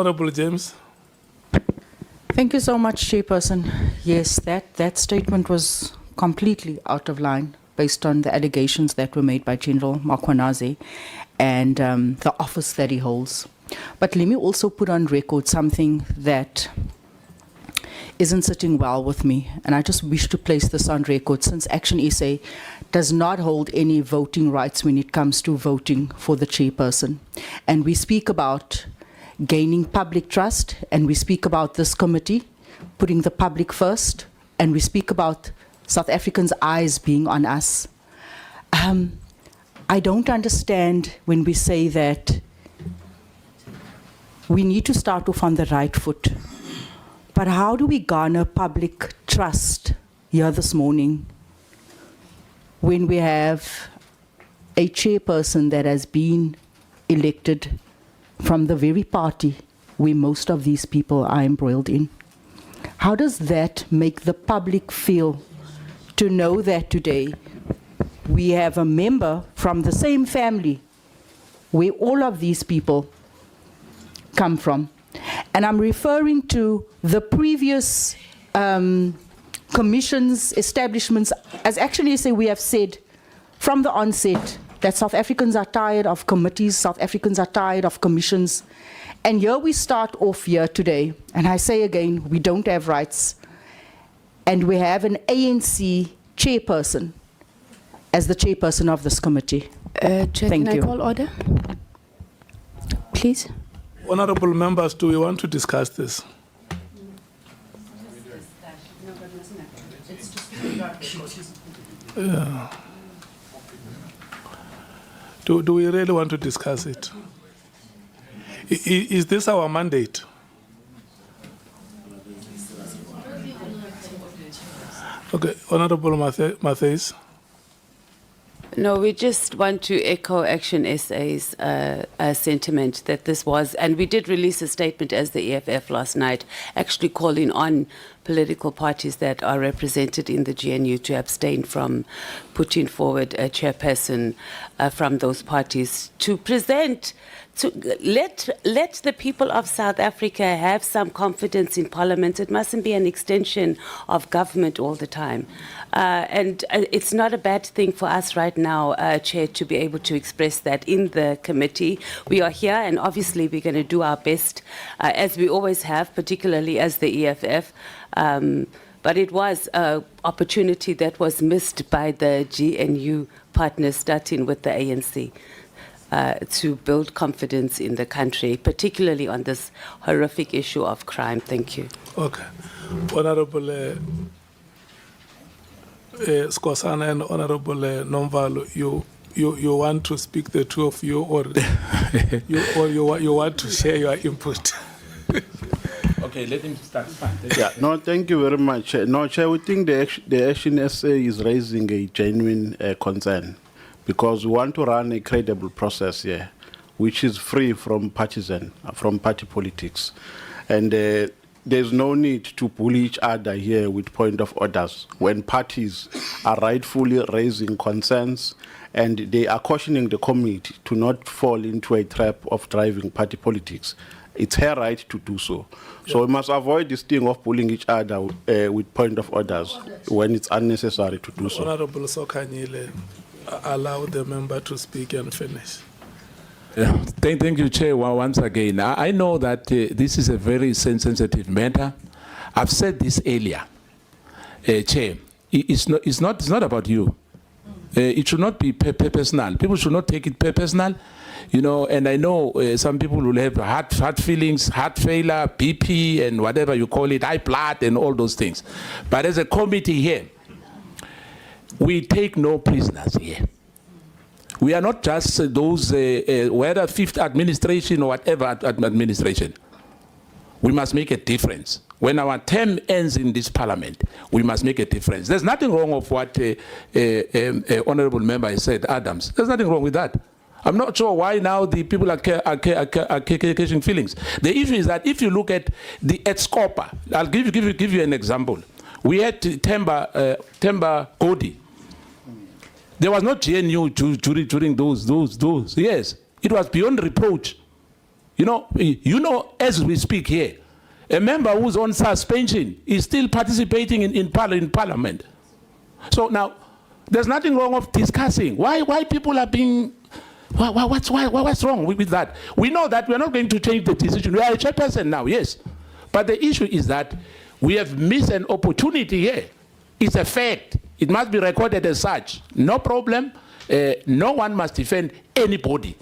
Honorable James. Thank you so much, Chairperson. Yes, that statement was completely out of line based on the allegations that were made by General Mkhwanazi and the office that he holds. But let me also put on record something that isn't sitting well with me, and I just wish to place this on record, since Action SA does not hold any voting rights when it comes to voting for the chairperson. And we speak about gaining public trust, and we speak about this committee putting the public first, and we speak about South Africans' eyes being on us. I don't understand when we say that we need to start off on the right foot. But how do we garner public trust here this morning when we have a chairperson that has been elected from the very party where most of these people are embroiled in? How does that make the public feel to know that today we have a member from the same family where all of these people come from? And I'm referring to the previous commissions, establishments. As Action SA, we have said from the onset that South Africans are tired of committees, South Africans are tired of commissions. And here we start off here today, and I say again, we don't have rights. And we have an ANC chairperson as the chairperson of this committee. Chair, Thank can you. I call order? Please. Honorable members, do we want to discuss this? Yeah. Do we really want to discuss it? Is this our mandate? Okay, Honorable Matthews. No, we just want to echo Action SA's sentiment that this was, and we did release a statement as the EFF last night, actually calling on political parties that are represented in the GNU to abstain from putting forward a chairperson from those parties to present, to let the people of South Africa have some confidence in Parliament. It mustn't be an extension of government all the time. And it's not a bad thing for us right now, Chair, to be able to express that in the committee. We are here, and obviously we're going to do our best, as we always have, particularly as the EFF. But it was an opportunity that was missed by the GNU partners, starting with the ANC, to build confidence in the country, particularly on this horrific issue of crime. Thank you. Okay. Honorable Skosana and Honorable Nomvalo, you want to speak, the two of you, or you want to share your input? Okay, let him start. Yeah, no, thank you very much. No, Chair, we think the Action SA is raising a genuine concern, because we want to run a credible process here, which is free from partisan, from party politics. And there's no need to bully each other here with point of orders when parties are rightfully raising concerns and they are cautioning the committee to not fall into a trap of driving party politics. It's her right to do so. So we must avoid this thing of bullying each other with point of orders when it's unnecessary to do so. Honorable Sokanyile, allow the member to speak and finish. Yeah. Thank you, Chair, once again. I know that this is a very sensitive matter. I've said this earlier, Chair. It's not about you. It should not be personal. People should not take it personal. You know, and I know some people will have heart feelings, heart failure, BP, and whatever you call it, high blood, and all those things. But as a committee here, we take no prisoners here. We are not just those, whether fifth administration or whatever administration. We must make a difference. When our term ends in this parliament, we must make a difference. There's nothing wrong with what honorable member has said, Adams. There's nothing wrong with that. I'm not sure why now the people are catching feelings. The issue is that if you look at the Scopa, I'll give you an example. We had Temba Godi. There was no GNU during those. Yes, it was beyond reproach. You know, as we speak here, a member who's on suspension is still participating in Parliament. So now, there's nothing wrong with discussing. Why people are being, what's wrong with that? We know that we're not going to change the decision. We are a chairperson now, yes. But the issue is that we have missed an opportunity here. It's a fact. It must be recorded as such. No problem. No one must defend anybody.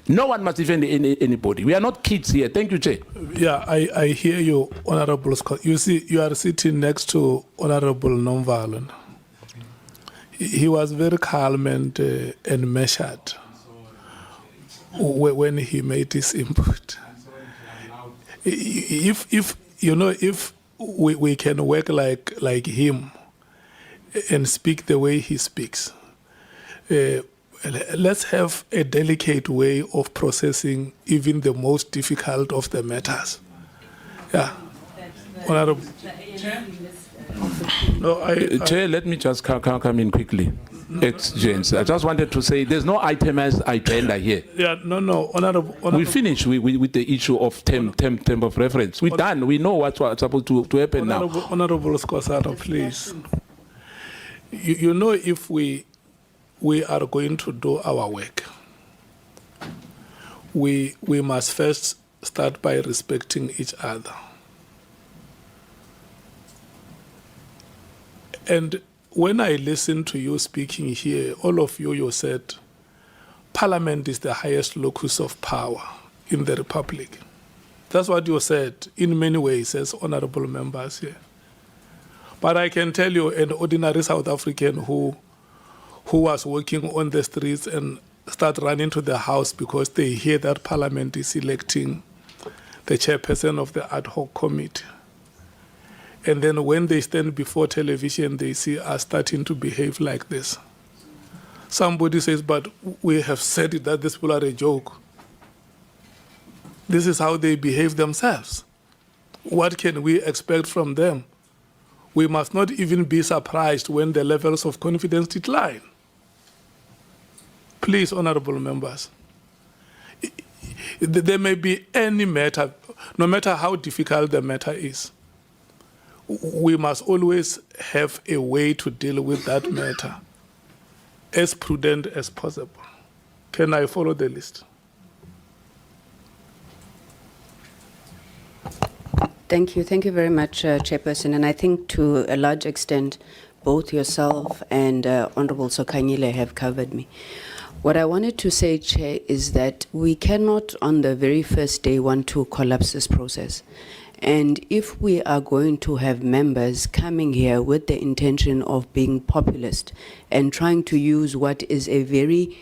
No one must defend anybody. We are not kids here. Thank you, Chair. Yeah, I hear you, Honorable Scott. You see, you are sitting next to Honorable Nonviolent. He was very calm and measured when he made his input. If we can work like him and speak the way he speaks, let's have a delicate way of processing even the most difficult of the matters. Yeah. Honorable. No, Chair, let me just come in quickly. James, I just wanted to say there's no itemized agenda here. Yeah, no, Honorable. We finished with the issue of term of reference. We're done. We know what's supposed to happen now. Honorable Skosaro, please. You know, if we are going to do our work, we must first start by respecting each other. And when I listen to you speaking here, all of you said, Parliament is the highest locus of power in the Republic. That's what you said in many ways as honorable members here. But I can tell you, an ordinary South African who was working on the streets and start running to the house because they hear that Parliament is electing the chairperson of the Ad Hoc Committee. And then when they stand before television, they see us starting to behave like this. Somebody says, but we have said it, that these people are a joke. This is how they behave themselves. What can we expect from them? We must not even be surprised when the levels of confidence decline. Please, honorable members, there may be any matter, no matter how difficult the matter is. We must always have a way to deal with that matter as prudent as possible. Can I follow the list? Thank you. Thank you very much, Chairperson. And I think to a large extent, both yourself and Honorable Sokanyile have covered me. What I wanted to say, Chair, is that we cannot on the very first day want to collapse this process. And if we are going to have members coming here with the intention of being populist and trying to use what is a very,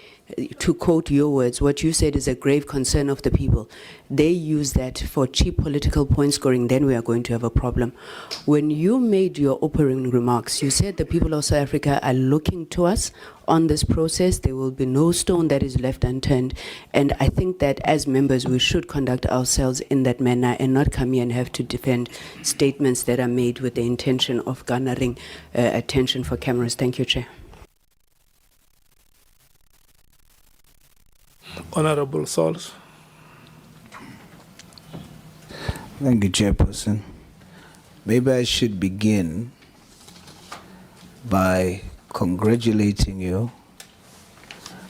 to quote your words, what you said is a grave concern of the people, they use that for cheap political point scoring, then we are going to have a problem. When you made your opening remarks, you said the people of South Africa are looking to us on this process. There will be no stone that is left unturned. And I think that as members, we should conduct ourselves in that manner and not come here and have to defend statements that are made with the intention of garnering attention for cameras. Thank you, Chair. Honorable Sauls. Thank you, Chairperson. Maybe I should begin by congratulating you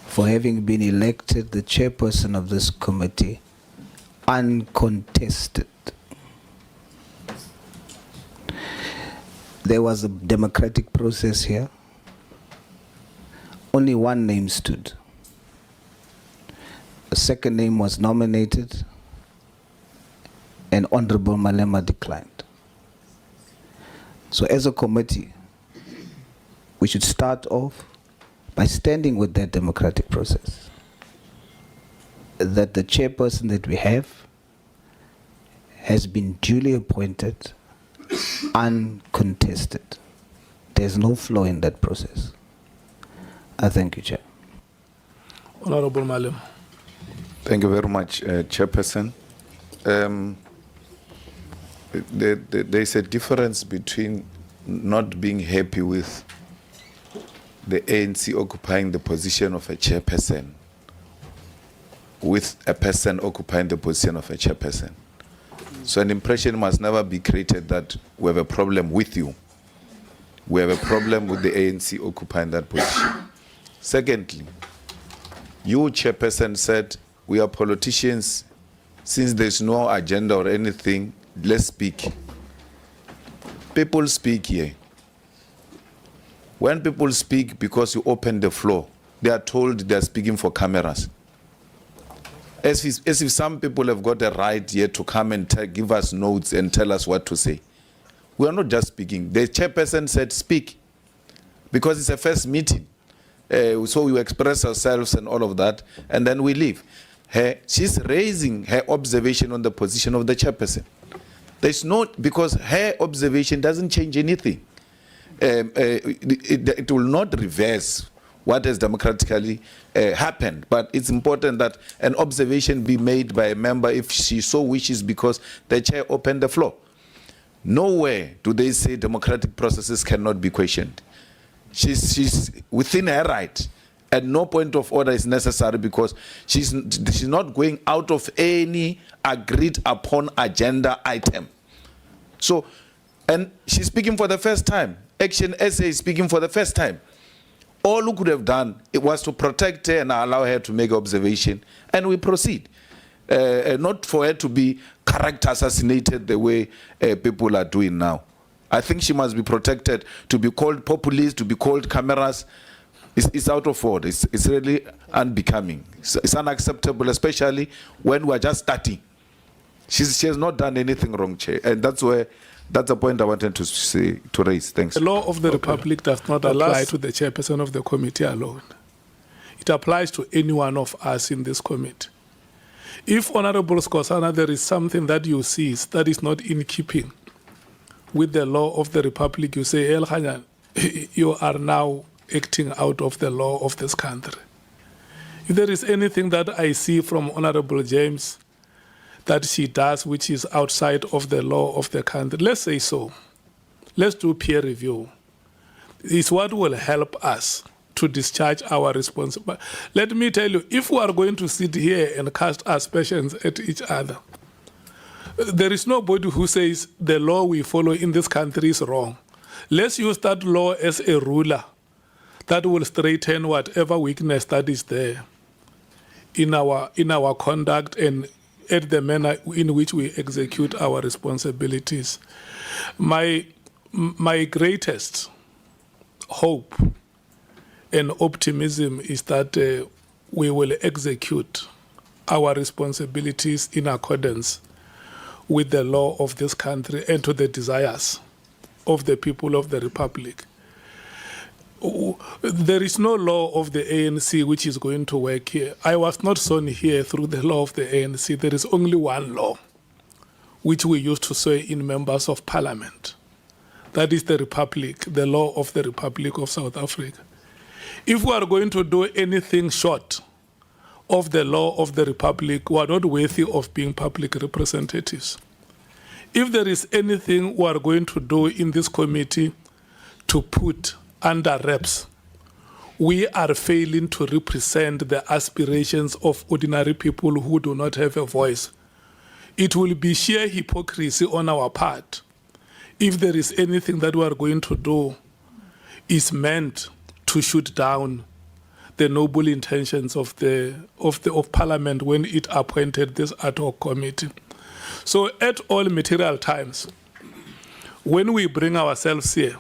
for having been elected the chairperson of this committee uncontested. There was a democratic process here. Only one name stood. A second name was nominated, and Honorable Malema declined. So as a committee, we should start off by standing with that democratic process. That the chairperson that we have has been duly appointed, uncontested. There's no flaw in that process. I thank you, Chair. Honorable Malema. Thank you very much, Chairperson. There's a difference between not being happy with the ANC occupying the position of a chairperson with a person occupying the position of a chairperson. So an impression must never be created that we have a problem with you. We have a problem with the ANC occupying that position. Secondly, you, chairperson, said we are politicians. Since there's no agenda or anything, let's speak. People speak here. When people speak because you open the floor, they are told they are speaking for cameras. As if some people have got a right here to come and give us notes and tell us what to say. We are not just speaking. The chairperson said speak, because it's a first meeting. So we express ourselves and all of that, and then we leave. She's raising her observation on the position of the chairperson. There's no, because her observation doesn't change anything. It will not reverse what has democratically happened. But it's important that an observation be made by a member if she so wishes, because the chair opened the floor. Nowhere do they say democratic processes cannot be questioned. She's within her right. At no point of order is necessary, because she's not going out of any agreed upon agenda item. So, and she's speaking for the first time. Action SA is speaking for the first time. All we could have done, it was to protect her and allow her to make observation, and we proceed. Not for her to be character assassinated the way people are doing now. I think she must be protected. To be called populist, to be called cameras, it's out of order. It's really unbecoming. It's unacceptable, especially when we're just starting. She has not done anything wrong, Chair, and that's a point I wanted to say, to raise. Thanks. The law of the Republic does not apply to the chairperson of the committee alone. It applies to any one of us in this committee. If, Honorable Skosana, there is something that you see that is not in keeping with the law of the Republic, you say, El Khanyan, you are now acting out of the law of this country. If there is anything that I see from Honorable James that she does which is outside of the law of the country, let's say so. Let's do peer review. It's what will help us to discharge our responsibility. Let me tell you, if we are going to sit here and cast aspersions at each other, there is nobody who says the law we follow in this country is wrong. Let's use that law as a ruler that will straighten whatever weakness that is there in our conduct and at the manner in which we execute our responsibilities. My greatest hope and optimism is that we will execute our responsibilities in accordance with the law of this country and to the desires of the people of the Republic. There is no law of the ANC which is going to work here. I was not sown here through the law of the ANC. There is only one law which we used to say in members of parliament. That is the Republic, the law of the Republic of South Africa. If we are going to do anything short of the law of the Republic, we are not worthy of being public representatives. If there is anything we are going to do in this committee to put under wraps, we are failing to represent the aspirations of ordinary people who do not have a voice. It will be sheer hypocrisy on our part if there is anything that we are going to do is meant to shoot down the noble intentions of Parliament when it appointed this ad hoc committee. So at all material times, when we bring ourselves here,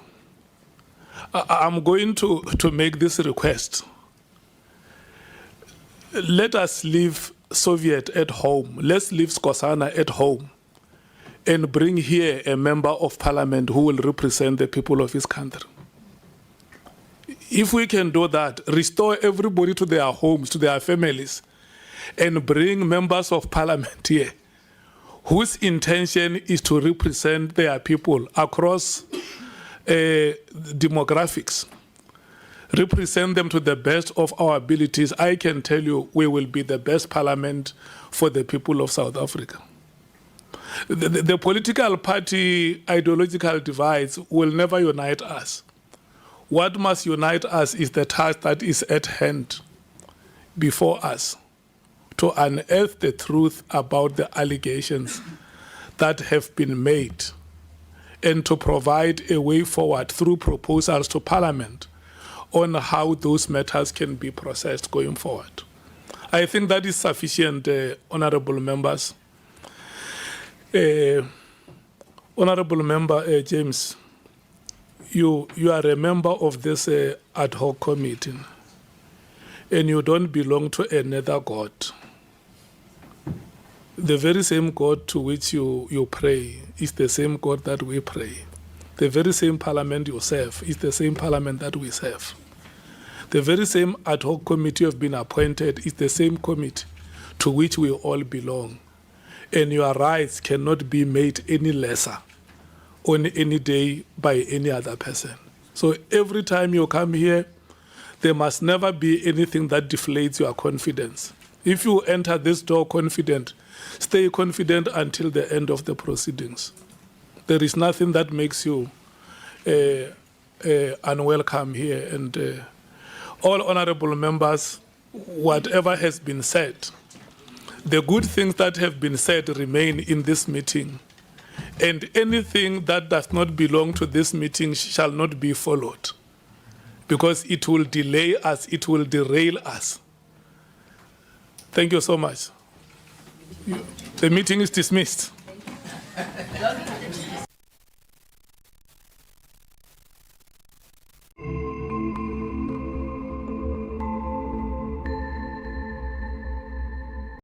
I'm going to make this request. Let us leave Soviet at home. Let's leave Skosana at home and bring here a member of parliament who will represent the people of his country. If we can do that, restore everybody to their homes, to their families, and bring members of parliament here whose intention is to represent their people across demographics, represent them to the best of our abilities, I can tell you we will be the best parliament for the people of South Africa. The political party ideological divides will never unite us. What must unite us is the task that is at hand before us to unearth the truth about the allegations that have been made and to provide a way forward through proposals to Parliament on how those matters can be processed going forward. I think that is sufficient, honorable members. Honorable Member James, you are a member of this ad hoc committee, and you don't belong to another God. The very same God to which you pray is the same God that we pray. The very same parliament you serve is the same parliament that we serve. The very same ad hoc committee you have been appointed is the same committee to which we all belong. And your rights cannot be made any lesser on any day by any other person. So every time you come here, there must never be anything that deflates your confidence. If you enter this door confident, stay confident until the end of the proceedings. There is nothing that makes you unwelcome here. And all honorable members, whatever has been said, the good things that have been said remain in this meeting. And anything that does not belong to this meeting shall not be followed, because it will delay us, it will derail us. Thank you so much. The meeting is dismissed.